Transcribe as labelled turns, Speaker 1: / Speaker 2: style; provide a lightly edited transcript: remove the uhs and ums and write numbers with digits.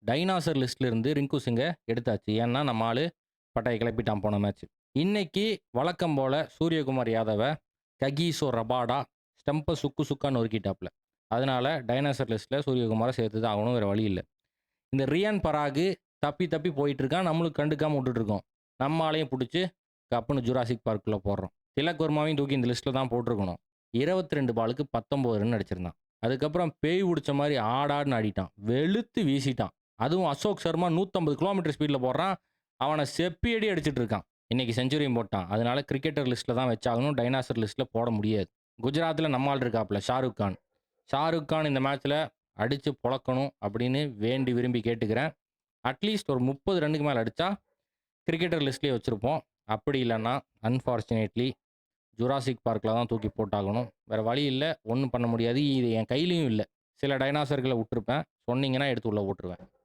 Speaker 1: Dinosaur லிஸ்ட்ல இருந்து ring சிங்க எடுத்தாச்சு. ஏன்னா, நம்ம ஆளு பட்டைய கிளப்பிட்டான் போன மேட்ச். இன்னைக்கு வழக்கம் போல சூரியகுமார் யாதவ ககிசோ ரபாடா ஸ்டம்ப சுக்கு சுக்கா நொறுக்கிட்டாப்ல. அதனால டைனாசர் லிஸ்ட்ல சூரியகுமார சேர்த்து தான் ஆகணும். வேற வழி இல்ல. இந்த ரியான் பராகு தப்பி தப்பி போயிட்டு இருக்கான். நம்மளும் கண்டுக்காம விட்டுட்டு இருக்கோம். நம்ம ஆளையும் புடிச்சு கப்புன்னு ஜுராசிக் பார்க்குள்ள போடுறோம். திலக் வர்மாவையும் தூக்கி இந்த லிஸ்ட்ல தான் போட்டிருக்கணும். 22 பாலுக்கு 19 ரன் அடிச்சிருந்தான். அதுக்கப்புறம் பேய் புடிச்ச மாரி ஆடாடுன்னு ஆடிட்டான். வெளுத்து வீசிட்டான். அதுவும் அசோக் சர்மா 150 கிலோமீட்டர் ஸ்பீட்ல போடுறான். அவன செப்பி அடி அடிச்சிட்டு இருக்கான். இன்னைக்கு செஞ்சுரியும் போட்டான். அதனால கிரிக்கெட்டர் லிஸ்ட்ல தான் வச்சாகணும். டைனாசர் லிஸ்ட்ல போட முடியாது. குஜராத்ல நம்ம ஆள் இருக்காப்ல ஷாருக் கான். ஷாருக் கான் இந்த மேட்ச்ல அடிச்சு பொளக்கணும் அப்படின்னு வேண்டி விரும்பி கேட்டுக்கிறேன். அட்லீஸ்ட் ஒரு 30 ரன்னுக்கு மேல அடிச்சா கிரிக்கெட்டர் லிஸ்ட்லயே வச்சிருப்போம். அப்படி இல்லன்னா, அன்பார்ச்சுனேட்லி ஜுராசிக் பார்க்ல தான் தூக்கி போட்டாகணும். வேற வழி இல்ல. ஒண்ணும் பண்ண முடியாது. இது என் கையிலயும் இல்ல. சில டைனோசர்கள விட்டுருப்பேன். சொன்னீங்கன்னா எடுத்து உள்ள போட்டுருவேன்.